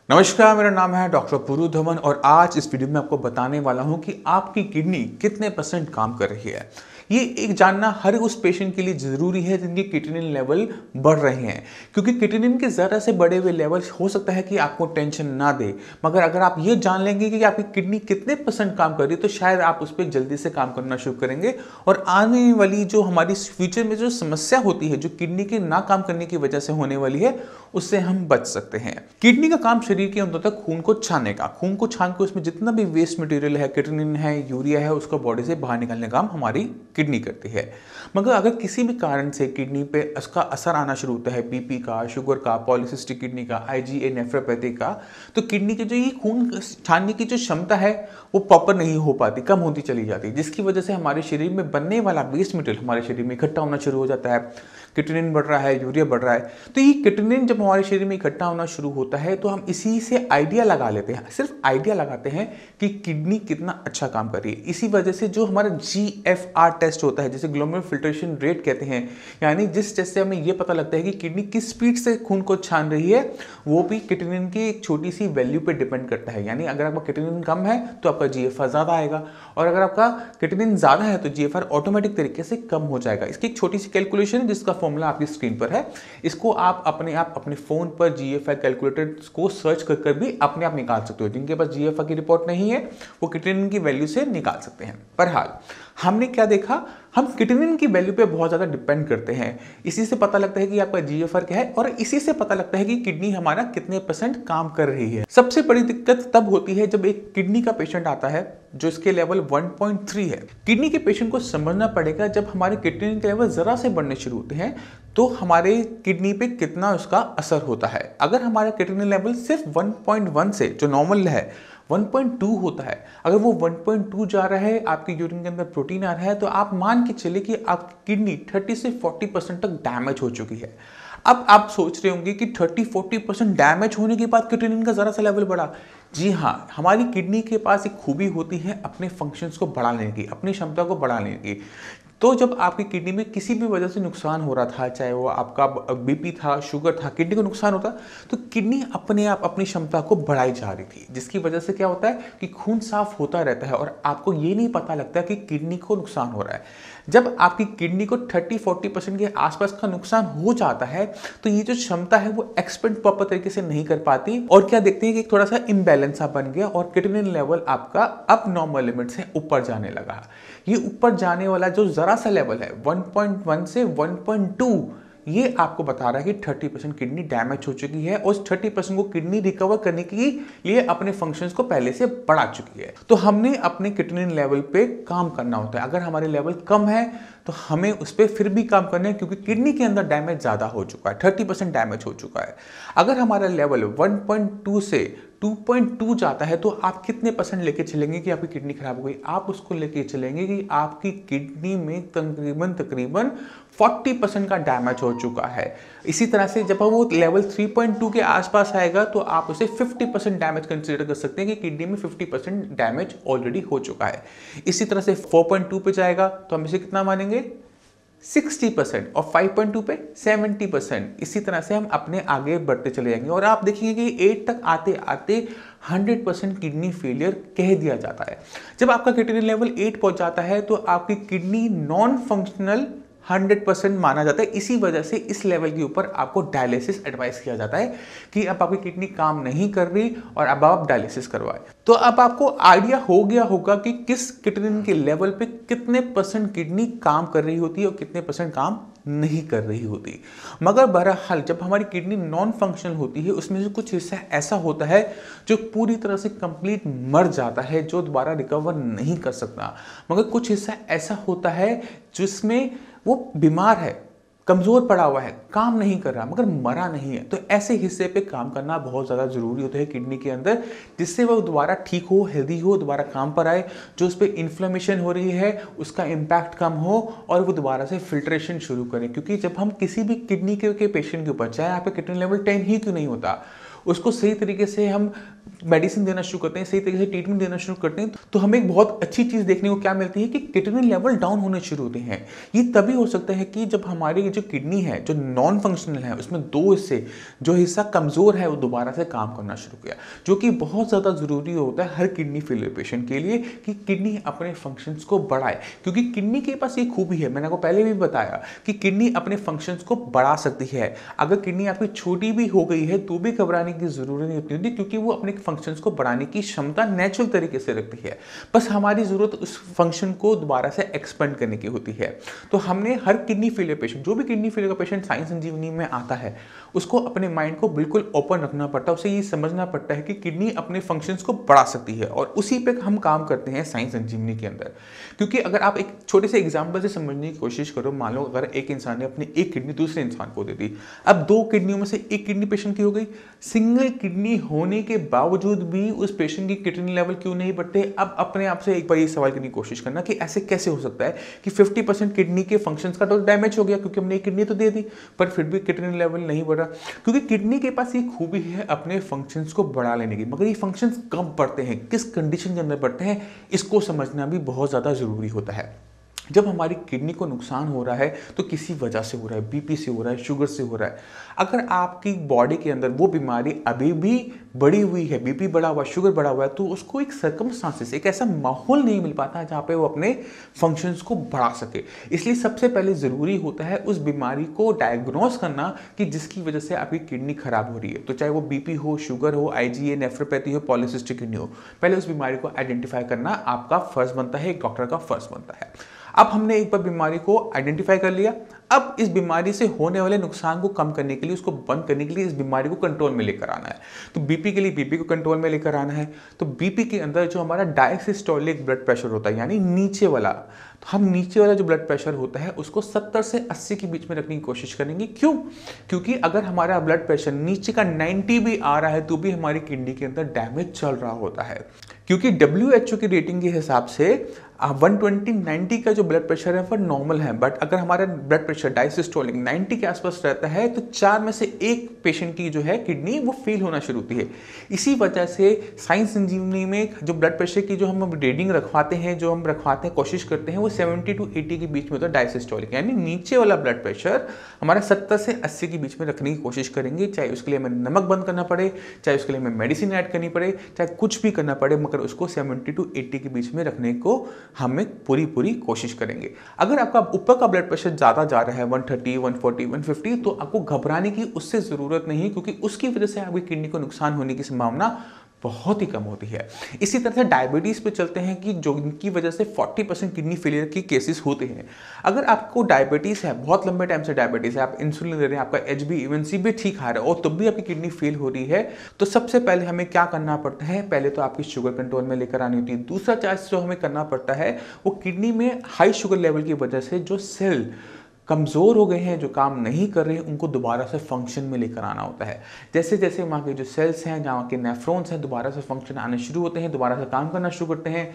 नमस्कार, मेरा नाम है डॉक्टर पुरु धवन और आज इस वीडियो में आपको बताने वाला हूं कि आपकी किडनी कितने परसेंट काम कर रही है। ये एक जानना हर उस पेशेंट के लिए ज़रूरी है जिनके किडनी लेवल बढ़ रहे हैं, क्योंकि किडनी के ज़रा से बढ़े हुए लेवल हो सकता है कि आपको टेंशन ना दे, मगर अगर आप ये जान लेंगे कि आपकी किडनी कितने परसेंट काम कर रही है तो शायद आप उस पर जल्दी से काम करना शुरू करेंगे और आने वाली जो हमारी फ्यूचर में जो समस्या होती है, जो किडनी के ना काम करने की वजह से होने वाली है, उससे हम बच सकते हैं। किडनी का काम शरीर के अंदर तक खून को छानने का, खून को छान के उसमें जितना भी वेस्ट मटेरियल है, किडनी है, यूरिया है, उसको बॉडी से बाहर निकालने का काम हमारी किडनी करती है। मगर अगर किसी भी कारण से किडनी पे उसका असर आना शुरू होता है, बीपी का, शुगर का, पॉलीसिस्टिक किडनी का, आईजीए नेफ्रोपैथी का, तो किडनी की जो ये खून छानने की जो क्षमता है वो प्रॉपर नहीं हो पाती, कम होती चली जाती है, जिसकी वजह से हमारे शरीर में बनने वाला वेस्ट मटेरियल हमारे शरीर में इकट्ठा होना शुरू हो जाता है। किडनी बढ़ रहा है, यूरिया बढ़ रहा है, तो ये किडनी जब हमारे शरीर में इकट्ठा होना शुरू होता है तो हम इसी से आइडिया लगा लेते हैं, सिर्फ आइडिया लगाते हैं कि किडनी कितना अच्छा काम कर रही है। इसी वजह से जो हमारा GFR टेस्ट होता है, जिसे ग्लोमेरुलर फिल्ट्रेशन रेट कहते हैं, यानी जिस टेस्ट से हमें यह पता लगता है कि किडनी किस स्पीड से खून को छान रही है, वो भी किडनी की एक छोटी सी वैल्यू पे डिपेंड करता है। यानी अगर आपका किडनी कम है तो आपका GFR ज्यादा आएगा, और अगर आपका किडनी ज्यादा है तो GFR ऑटोमेटिक तरीके से कम हो जाएगा। इसकी एक छोटी सी कैलकुलेशन है जिसका फॉर्मूला आपकी स्क्रीन पर है, इसको आप अपने फोन पर GFR कैलकुलेटर को सर्च कर भी अपने आप निकाल सकते हो। जिनके पास GFR की रिपोर्ट नहीं है वो किडनी की वैल्यू से निकाल सकते हैं। बहरहाल हमने क्या देखा, हम किडनी की वैल्यू पे बहुत ज्यादा डिपेंड करते हैं। इसी से पता लगता है कि आपका GFR क्या है और इसी से पता लगता है कि किडनी हमारा कितने परसेंट काम कर रही है। सबसे बड़ी दिक्कत तब होती है जब एक किडनी का पेशेंट आता है जो इसके लेवल 1.3 है। किडनी के पेशेंट को समझना पड़ेगा, जब हमारे किडनी के लेवल जरा से बढ़ने शुरू होते हैं तो हमारे किडनी पे कितना उसका असर होता है। अगर हमारा किडनी लेवल सिर्फ 1.1 से, जो नॉर्मल है, 1.2 होता है, अगर वो 1.2 जा रहा है, आपके यूरिन के अंदर प्रोटीन आ रहा है, तो आप मान के चलिए कि आपकी किडनी 30 से 40% तक डैमेज हो चुकी है। अब आप सोच रहे होंगे कि 30-40% डैमेज होने के बाद किडनी का जरा सा लेवल बढ़ा। जी हाँ, हमारी किडनी के पास एक खूबी होती है अपने फंक्शंस को बढ़ाने की, अपनी क्षमता को बढ़ाने की। तो जब आपकी किडनी में किसी भी वजह से नुकसान हो रहा था, चाहे वो आपका बीपी था, शुगर था, किडनी को नुकसान होता, तो किडनी अपने आप अपनी क्षमता को बढ़ाई जा रही थी, जिसकी वजह से क्या होता है कि खून साफ होता रहता है और आपको ये नहीं पता लगता कि किडनी को नुकसान हो रहा है। जब आपकी किडनी को 30-40% के आसपास का नुकसान हो जाता है तो ये जो क्षमता है वो एक्सपेंड प्रॉपर तरीके से नहीं कर पाती, और क्या देखते हैं कि थोड़ा सा इम्बैलेंस सा बन गया और किडनी लेवल आपका अब नॉर्मल लिमिट से ऊपर जाने लगा। ये ऊपर जाने वाला जो जरा सा लेवल है 1.1 से 1.2, ये आपको बता रहा है कि 30% किडनी डैमेज हो चुकी है और उस 30% को किडनी रिकवर करने के लिए अपने फंक्शंस को पहले से बढ़ा चुकी है। तो हमने अपने किडनी लेवल पे काम करना होता है। अगर हमारे लेवल कम है तो हमें उस पर फिर भी काम करना है, क्योंकि किडनी के अंदर डैमेज ज्यादा हो चुका है, 30% डैमेज हो चुका है। अगर हमारा लेवल 1.2 से 2.2 जाता है तो आप कितने परसेंट लेके चलेंगे कि आपकी किडनी खराब हो गई? आप उसको लेके चलेंगे कि आपकी किडनी में तकरीबन 40% का डैमेज हो चुका है। इसी तरह से जब वो लेवल 3.2 के आसपास आएगा तो आप उसे 50% डैमेज कंसीडर कर सकते हैं कि किडनी में 50% डैमेज ऑलरेडी हो चुका है। इसी तरह से 4.2 पे जाएगा तो हम इसे कितना मानेंगे? 60%, और 5.2 पे 70%। इसी तरह से हम अपने आगे बढ़ते चले जाएंगे और आप देखेंगे कि 8 तक आते आते 100% किडनी फेलियर कह दिया जाता है। जब आपका किडनी लेवल 8 पहुंच जाता है तो आपकी किडनी नॉन फंक्शनल 100% माना जाता है। इसी वजह से इस लेवल के ऊपर आपको डायलिसिस एडवाइस किया जाता है कि अब आपकी किडनी काम नहीं कर रही और अब आप डायलिसिस करवाएं। तो अब आपको आइडिया हो गया होगा कि किस किडनी के लेवल पे कितने परसेंट किडनी काम कर रही होती है और कितने परसेंट काम नहीं कर रही होती। मगर बहरहाल जब हमारी किडनी नॉन फंक्शनल होती है उसमें से कुछ हिस्सा ऐसा होता है जो पूरी तरह से कंप्लीट मर जाता है, जो दोबारा रिकवर नहीं कर सकता। मगर कुछ हिस्सा ऐसा होता है जिसमें वो बीमार है, कमजोर पड़ा हुआ है, काम नहीं कर रहा मगर मरा नहीं है। तो ऐसे हिस्से पे काम करना बहुत ज़्यादा जरूरी होता है किडनी के अंदर, जिससे वो दोबारा ठीक हो, हेल्दी हो, दोबारा काम पर आए। जो उस पर इन्फ्लेमेशन हो रही है उसका इम्पैक्ट कम हो और वो दोबारा से फिल्ट्रेशन शुरू करें। क्योंकि जब हम किसी भी किडनी के पेशेंट के ऊपर, चाहे आपका किडनी लेवल 10 ही क्यों नहीं होता, उसको सही तरीके से हम मेडिसिन देना शुरू करते हैं, सही तरीके से ट्रीटमेंट देना शुरू करते हैं, तो हमें एक बहुत अच्छी चीज़ देखने को क्या मिलती है कि किडनी लेवल डाउन होने शुरू होते हैं। ये तभी हो सकता है कि जब हमारी जो किडनी है, जो नॉन फंक्शनल है, उसमें दो हिस्से, जो हिस्सा कमज़ोर है वो दोबारा से काम करना शुरू किया, जो कि बहुत ज़्यादा ज़रूरी होता है हर किडनी फेलियर पेशेंट के लिए कि किडनी अपने फंक्शंस को बढ़ाए। क्योंकि किडनी के पास ये खूबी है, मैंने आपको पहले भी बताया कि किडनी अपने फंक्शंस को बढ़ा सकती है। अगर किडनी आपकी छोटी भी हो गई है तो भी घबराने की ज़रूरत नहीं होती, क्योंकि वो अपने फंक्शंस को बढ़ाने की क्षमता नेचुरल तरीके से रखती है। बस हमारी ज़रूरत उस फंक्शन को दोबारा से एक्सपेंड करने की होती है। तो हमने हर किडनी फेलियर पेशेंट, जो भी किडनी फेलियर का पेशेंट साई संजीवनी में आता है, उसको अपने माइंड को बिल्कुल ओपन रखना पड़ता है। उसे ये समझना पड़ता है कि किडनी अपने फंक्शंस को बढ़ा सकती है, और उसी पे हम काम करते हैं साई संजीवनी के अंदर। क्योंकि अगर आप एक छोटे से एग्जाम्पल से समझने की कोशिश करो, मान लो अगर एक इंसान ने अपनी एक किडनी दूसरे इंसान को दे दी, अब दो किडनियों में से एक किडनी पेशेंट की हो गई। सिंगल किडनी होने के बावजूद भी उस पेशेंट की किडनी लेवल क्यों नहीं बढ़ते? अब अपने आप से एक बार ये सवाल करने की कोशिश करना कि ऐसे कैसे हो सकता है कि 50% किडनी के फंक्शंस का तो डैमेज हो गया, क्योंकि हमने एक किडनी तो दे दी पर फिर भी किडनी लेवल नहीं बढ़ा। क्योंकि किडनी के पास ये खूबी है अपने फंक्शंस को बढ़ा लेने की, मगर ये फंक्शंस कब बढ़ते हैं, किस कंडीशन के अंदर बढ़ते हैं, इसको समझना भी बहुत ज़्यादा ज़रूरी होता है। जब हमारी किडनी को नुकसान हो रहा है तो किसी वजह से हो रहा है, बीपी से हो रहा है, शुगर से हो रहा है। अगर आपकी बॉडी के अंदर वो बीमारी अभी भी बढ़ी हुई है, बीपी बढ़ा हुआ, शुगर बढ़ा हुआ है, तो उसको एक सर्कमस्टांसेस, एक ऐसा माहौल नहीं मिल पाता जहाँ पे वो अपने फंक्शंस को बढ़ा सके। इसलिए सबसे पहले ज़रूरी होता है उस बीमारी को डायग्नोस करना कि जिसकी वजह से आपकी किडनी खराब हो रही है। तो चाहे वो बीपी हो, शुगर हो, आईजीए, नेफ्रोपैथी हो, पॉलीसिस्टिक किडनी हो, पहले उस बीमारी को आइडेंटिफाई करना आपका फर्ज बनता है, एक डॉक्टर का फर्ज बनता है। अब हमने एक बार बीमारी को आइडेंटिफाई कर लिया, अब इस बीमारी से होने वाले नुकसान को कम करने के लिए, उसको बंद करने के लिए इस बीमारी को कंट्रोल में लेकर आना है। तो बीपी के लिए बीपी को कंट्रोल में लेकर आना है। तो बीपी के अंदर जो हमारा डायसिस्टोलिक ब्लड प्रेशर होता है, यानी नीचे वाला, तो हम नीचे वाला जो ब्लड प्रेशर होता है उसको 70 से 80 के बीच में रखने की कोशिश करेंगे। क्यों? क्योंकि अगर हमारा ब्लड प्रेशर नीचे का 90 भी आ रहा है तो भी हमारी किडनी के अंदर डैमेज चल रहा होता है। क्योंकि WHO की रेटिंग के हिसाब से 120/90 का जो ब्लड प्रेशर है वो नॉर्मल है, बट अगर हमारा ब्लड प्रेशर डायसिस्टोलिक 90 के आसपास रहता है तो 4 में से 1 पेशेंट की जो है किडनी वो फेल होना शुरू होती है। इसी वजह से साई संजीवनी में जो ब्लड प्रेशर की जो हम रीडिंग रखवाते हैं, जो हम रखवाते हैं, कोशिश करते हैं, वो 70 to 80 के बीच में होता है डायसिस्टोलिक, यानी नीचे वाला ब्लड प्रेशर हमारा 70 से 80 के बीच में रखने की कोशिश करेंगे। चाहे उसके लिए हमें नमक बंद करना पड़े, चाहे उसके लिए हमें मेडिसिन ऐड करनी पड़े, चाहे कुछ भी करना पड़े, मगर उसको 70 to 80 के बीच में रखने को हमें पूरी कोशिश करेंगे। अगर आपका ऊपर का ब्लड प्रेशर ज़्यादा जा रहा है 130, 140, 150, तो आपको घबराने की उससे ज़रूरत नहीं है, क्योंकि उसकी वजह से आपकी किडनी को नुकसान होने की संभावना बहुत ही कम होती है। इसी तरह से डायबिटीज़ पे चलते हैं कि जो इनकी वजह से 40% किडनी फेलियर की केसेस होते हैं। अगर आपको डायबिटीज़ है, बहुत लंबे टाइम से डायबिटीज़ है, आप इंसुलिन ले रहे हैं, आपका HbA1c भी ठीक आ रहा है और तब भी आपकी किडनी फेल हो रही है, तो सबसे पहले हमें क्या करना पड़ता है? पहले तो आपकी शुगर कंट्रोल में लेकर आनी होती है। दूसरा चार्ज जो हमें करना पड़ता है वो किडनी में हाई शुगर लेवल की वजह से जो सेल कमज़ोर हो गए हैं, जो काम नहीं कर रहे हैं, उनको दोबारा से फंक्शन में लेकर आना होता है। जैसे जैसे वहाँ के जो सेल्स हैं, जहाँ के नेफ्रॉन्स हैं, दोबारा से फंक्शन आने शुरू होते हैं, दोबारा से काम करना शुरू करते हैं,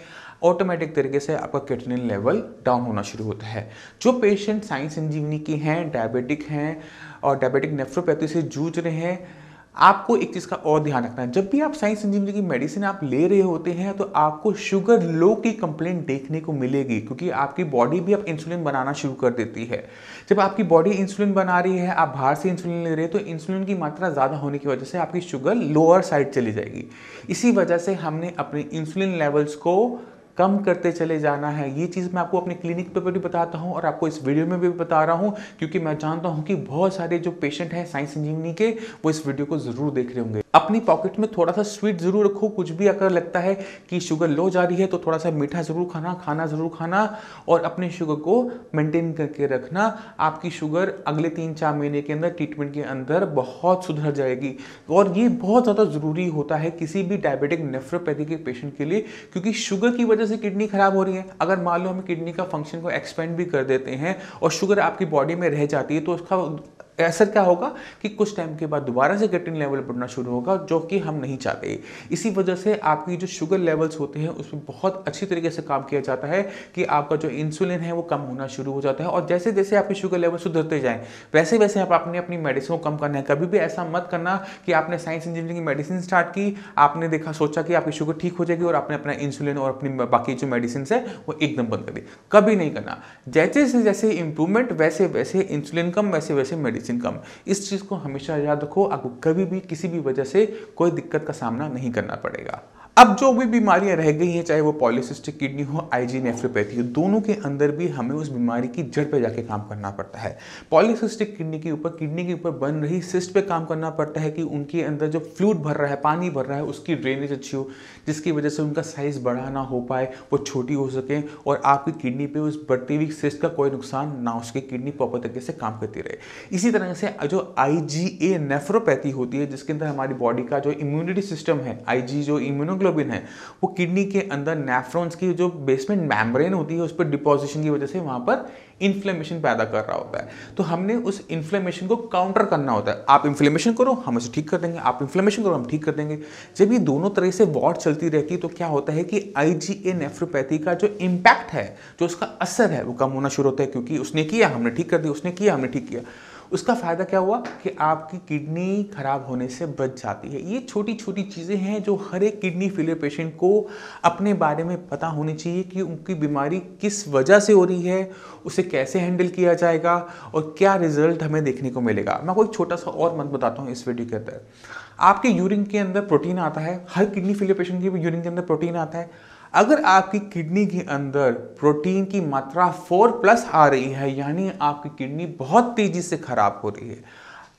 ऑटोमेटिक तरीके से आपका क्रिएटिनिन लेवल डाउन होना शुरू होता है। जो पेशेंट साई संजीवनी के हैं, डायबिटिक हैं और डायबिटिक नेफ्रोपैथी से जूझ रहे हैं, आपको एक चीज़ का और ध्यान रखना है, जब भी आप साई संजीवनी की मेडिसिन आप ले रहे होते हैं तो आपको शुगर लो की कंप्लेंट देखने को मिलेगी, क्योंकि आपकी बॉडी भी अब इंसुलिन बनाना शुरू कर देती है। जब आपकी बॉडी इंसुलिन बना रही है, आप बाहर से इंसुलिन ले रहे हैं, तो इंसुलिन की मात्रा ज़्यादा होने की वजह से आपकी शुगर लोअर साइड चली जाएगी। इसी वजह से हमने अपने इंसुलिन लेवल्स को कम करते चले जाना है। ये चीज़ मैं आपको अपने क्लिनिक पे भी बताता हूँ और आपको इस वीडियो में भी बता रहा हूँ, क्योंकि मैं जानता हूँ कि बहुत सारे जो पेशेंट हैं साई संजीवनी के, वो इस वीडियो को ज़रूर देख रहे होंगे। अपनी पॉकेट में थोड़ा सा स्वीट ज़रूर रखो। कुछ भी अगर लगता है कि शुगर लो जा रही है तो थोड़ा सा मीठा ज़रूर खाना ज़रूर खाना, और अपने शुगर को मेंटेन करके रखना। आपकी शुगर अगले 3-4 महीने के अंदर ट्रीटमेंट के अंदर बहुत सुधर जाएगी, और ये बहुत ज़्यादा ज़रूरी होता है किसी भी डायबिटिक नेफ्रोपैथी के पेशेंट के लिए, क्योंकि शुगर की वजह से किडनी खराब हो रही है। अगर मान लो हम किडनी का फंक्शन को एक्सपेंड भी कर देते हैं और शुगर आपकी बॉडी में रह जाती है, तो उसका असर क्या होगा कि कुछ टाइम के बाद दोबारा से क्रिएटिनिन लेवल बढ़ना शुरू होगा, जो कि हम नहीं चाहते। इसी वजह से आपकी जो शुगर लेवल्स होते हैं उसमें बहुत अच्छी तरीके से काम किया जाता है कि आपका जो इंसुलिन है वो कम होना शुरू हो जाता है, और जैसे जैसे आपकी शुगर लेवल सुधरते जाएं वैसे वैसे आप आपने अपनी मेडिसिन को कम करना है। कभी भी ऐसा मत करना कि आपने साइंस इंजीनियरिंग की मेडिसिन स्टार्ट की, आपने देखा सोचा कि आपकी शुगर ठीक हो जाएगी और आपने अपना इंसुलिन और अपनी बाकी जो मेडिसिन है वो एकदम बंद कर दी। कभी नहीं करना। जैसे जैसे इंप्रूवमेंट वैसे वैसे इंसुलिन कम, वैसे वैसे मेडिसिन कम। इस चीज़ को हमेशा याद रखो, आपको कभी भी किसी भी वजह से कोई दिक्कत का सामना नहीं करना पड़ेगा। अब जो भी बीमारियां रह गई हैं, चाहे वो पॉलीसिस्टिक किडनी हो, आईजी नेफ्रोपैथी हो, दोनों के अंदर भी हमें उस बीमारी की जड़ पे जाके काम करना पड़ता है। पॉलीसिस्टिक किडनी के ऊपर बन रही सिस्ट पे काम करना पड़ता है कि उनके अंदर जो फ्लूइड भर रहा है, पानी भर रहा है, उसकी ड्रेनेज अच्छी हो, जिसकी वजह से उनका साइज बड़ा ना हो पाए, वो छोटी हो सके और आपकी किडनी पे उस बढ़ती हुई सिस्ट का कोई नुकसान ना हो सके, किडनी प्रॉपर तरीके से काम करती रहे। इसी तरह से जो आईजीए नेफ्रोपैथी होती है, जिसके अंदर हमारी बॉडी का जो इम्यूनिटी सिस्टम है, आईजी जो इम्यूनोग्लोबिन है, वो किडनी के अंदर नेफ्रॉन्स की जो बेसमेंट मेम्ब्रेन होती है उस पर डिपोजिशन की वजह से वहां पर इन्फ्लेमेशन पैदा कर रहा होता है। तो हमने उस इन्फ्लेमेशन को काउंटर करना होता है। आप इन्फ्लेमेशन करो, हम उसे ठीक कर देंगे, आप इन्फ्लेमेशन करो, हम ठीक कर देंगे। जब ये दोनों तरह से वॉर चलती रहती है तो क्या होता है कि आईजीए नेफ्रोपैथी का जो इम्पैक्ट है, जो उसका असर है, वो कम होना शुरू होता है, क्योंकि उसने किया हमने ठीक कर दिया, उसने किया हमने ठीक किया। उसका फायदा क्या हुआ कि आपकी किडनी खराब होने से बच जाती है। ये छोटी छोटी चीज़ें हैं जो हर एक किडनी फेलियर पेशेंट को अपने बारे में पता होनी चाहिए कि उनकी बीमारी किस वजह से हो रही है, उसे कैसे हैंडल किया जाएगा और क्या रिजल्ट हमें देखने को मिलेगा। मैं कोई छोटा सा और मत बताता हूँ इस वीडियो के अंदर। आपके यूरिन के अंदर प्रोटीन आता है, हर किडनी फेलियर पेशेंट के यूरिन के अंदर प्रोटीन आता है। अगर आपकी किडनी के अंदर प्रोटीन की मात्रा 4+ आ रही है, यानी आपकी किडनी बहुत तेजी से खराब हो रही है।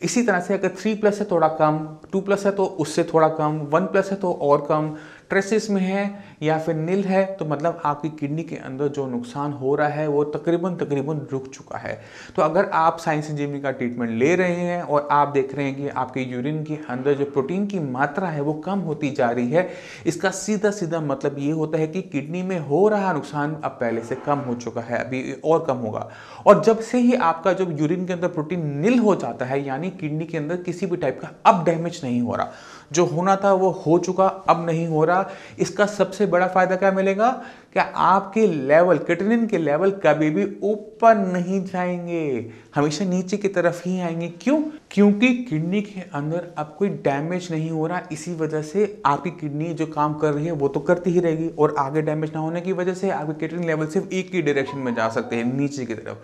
इसी तरह से अगर 3+ है थोड़ा कम, 2+ है तो उससे थोड़ा कम, 1+ है तो और कम, ट्रेसिस में है या फिर नील है, तो मतलब आपकी किडनी के अंदर जो नुकसान हो रहा है वो तकरीबन रुक चुका है। तो अगर आप साइंस इंजीनियरिंग का ट्रीटमेंट ले रहे हैं और आप देख रहे हैं कि आपके यूरिन के अंदर जो प्रोटीन की मात्रा है वो कम होती जा रही है, इसका सीधा सीधा मतलब ये होता है कि किडनी में हो रहा नुकसान अब पहले से कम हो चुका है, अभी और कम होगा। और जब से ही आपका जो यूरिन के अंदर प्रोटीन नील हो जाता है, यानी किडनी के अंदर किसी भी टाइप का अब डैमेज नहीं हो रहा, जो होना था वो हो चुका, अब नहीं हो रहा। इसका सबसे बड़ा फायदा क्या मिलेगा, क्या आपके लेवल, क्रिएटिनिन के लेवल कभी भी ऊपर नहीं जाएंगे, हमेशा नीचे की तरफ ही आएंगे। क्यों? क्योंकि किडनी के अंदर अब कोई डैमेज नहीं हो रहा। इसी वजह से आपकी किडनी जो काम कर रही है वो तो करती ही रहेगी, और आगे डैमेज ना होने की वजह से आपके क्रिएटिनिन लेवल सिर्फ एक ही डायरेक्शन में जा सकते हैं, नीचे की तरफ।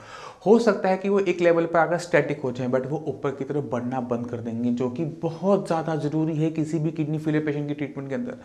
हो सकता है कि वो एक लेवल पर आकर स्टैटिक हो जाए, बट वो ऊपर की तरफ बढ़ना बंद कर देंगे, जो कि बहुत ज़्यादा ज़रूरी है किसी भी किडनी फेलियर पेशेंट की ट्रीटमेंट के अंदर।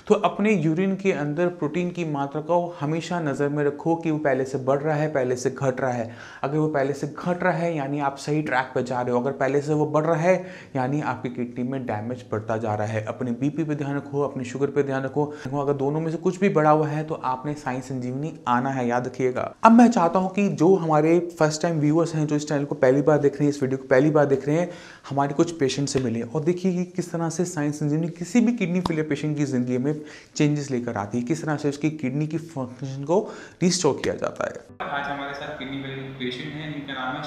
तो अपने यूरिन के अंदर प्रोटीन की मात्रा को हमेशा नज़र में रखो कि वो पहले से बढ़ रहा है, पहले से घट रहा है। अगर वो पहले से घट रहा है यानी आप सही ट्रैक पर जा रहे हो, अगर पहले से वो बढ़ रहा है यानी आपकी किडनी में डैमेज बढ़ता जा रहा है। अपने बीपी पे ध्यान रखो, अपनी शुगर पे ध्यान रखो। अगर दोनों में से कुछ भी बढ़ा हुआ है तो आपने साइंस संजीवनी आना है, याद रखिएगा। अब मैं चाहता हूँ कि जो हमारे फर्स्ट टाइम व्यूअर्स हैं, जो इस चैनल को पहली बार देख रहे हैं, इस वीडियो को पहली बार देख रहे हैं, हमारे कुछ पेशेंट से मिले और देखिए कि किस तरह से साइंस संजीवनी किसी भी किडनी फेलियर पेशेंट की जिंदगी में चेंजेस लेकर आती है, किस तरह से उसकी किडनी की फंक्शन को रिस्टोर किया जाता है। आज हमारे साथ किडनी फेलियर पेशेंट हैं जिनका नाम है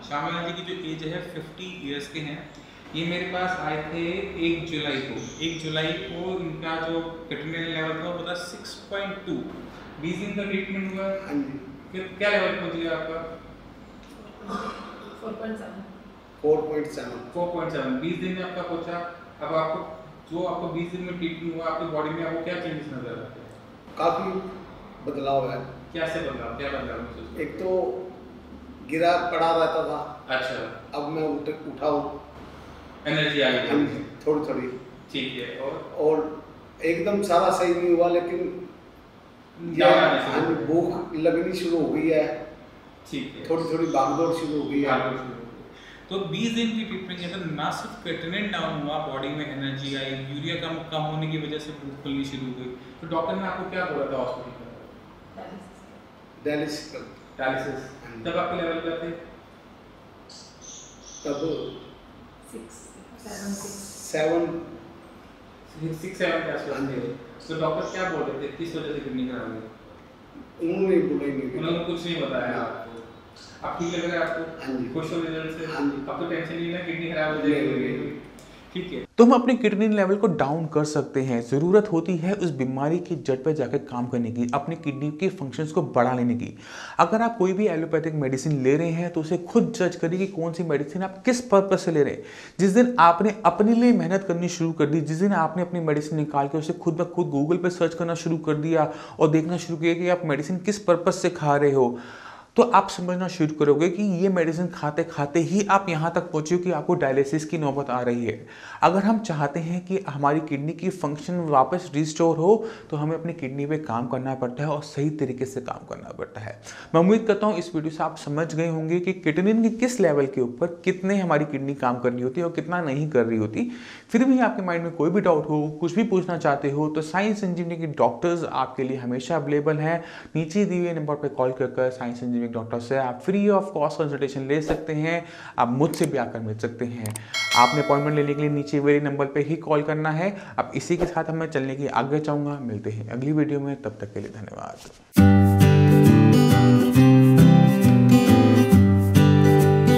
श्यामलाल जी की जो एज है 50 ईयर्स के हैं। ये मेरे पास आए थे 1 जुलाई को इनका जो क्रिएटिनिन लेवल था वो था 6.2। 20 दिन का ट्रीटमेंट हुआ। हाँ जी। क्या लेवल पहुंच गया आपका? 4.7। 20 दिन में आपका पहुंचा। अब आपको जो आपको 20 दिन में ट्रीटमेंट हुआ, आपकी बॉडी में आपको क्या चेंजेस नजर आते हैं? काफी बदलाव है। क्या बदलाव महसूस? एक तो गिरा पड़ा रहता था। अच्छा। अब मैं उठा हूँ, एनर्जी आ गई थोड़ी। ठीक है। और एकदम सारा सही नहीं हुआ, लेकिन भूख लगनी शुरू हो गई है। ठीक है। थोड़ी भागदौड़ शुरू हो गई है। तो 20 दिन की ट्रीटमेंट के अंदर ना सिर्फ क्रिएटिनिन डाउन हुआ, बॉडी में एनर्जी आई, यूरिया कम होने की वजह से भूख खुलनी शुरू हुई। तो डॉक्टर ने आपको क्या बोला था हॉस्पिटल में? डायलिसिस। तब आपके लेवल क्या थे? तब 6-7 के आसपास थे। तो डॉक्टर क्या बोल रहे थे, किस वजह से किडनी खराब हुई? उन्होंने कुछ नहीं बताया आपको। अब ठीक लग रहा है हाँ आपको? जी। खुश हो रिजल्ट से? हाँ जी। अब तो टेंशन नहीं ना किडनी खराब हो नहीं, जाएगी। नहीं। ठीक है। तो हम अपनी किडनी लेवल को डाउन कर सकते हैं। ज़रूरत होती है उस बीमारी की जड़ पे जाकर काम करने की, अपनी किडनी के फंक्शंस को बढ़ा लेने की। अगर आप कोई भी एलोपैथिक मेडिसिन ले रहे हैं तो उसे खुद जज करिए कि कौन सी मेडिसिन आप किस पर्पज से ले रहे हैं। जिस दिन आपने अपने लिए मेहनत करनी शुरू कर दी, जिस दिन आपने अपनी मेडिसिन निकाल के उसे खुद ब खुद गूगल पर सर्च करना शुरू कर दिया और देखना शुरू किया कि आप मेडिसिन किस पर्पज से खा रहे हो, तो आप समझना शुरू करोगे कि ये मेडिसिन खाते खाते ही आप यहाँ तक पहुँचे हो कि आपको डायलिसिस की नौबत आ रही है। अगर हम चाहते हैं कि हमारी किडनी की फंक्शन वापस रिस्टोर हो तो हमें अपनी किडनी पे काम करना पड़ता है और सही तरीके से काम करना पड़ता है। मैं उम्मीद करता हूँ इस वीडियो से आप समझ गए होंगे कि किडनी की किस लेवल के ऊपर कितने हमारी किडनी काम कर रही होती है और कितना नहीं कर रही होती। फिर भी आपके माइंड में कोई भी डाउट हो, कुछ भी पूछना चाहते हो तो साइंस इंजीनियरिंग के डॉक्टर्स आपके लिए हमेशा अवेलेबल हैं। नीचे दिए हुए नंबर पर कॉल कर साइंस इंजीनियरिंग डॉक्टर से आप फ्री ऑफ कॉस्ट कंसल्टेशन ले सकते हैं। आप मुझसे भी आकर मिल सकते हैं। आपने अपॉइंटमेंट लेने के लिए नीचे वाले नंबर पे ही कॉल करना है। अब इसी के साथ मैं चलने की आज्ञा चाहूँगा। मिलते हैं अगली वीडियो में, तब तक के लिए धन्यवाद।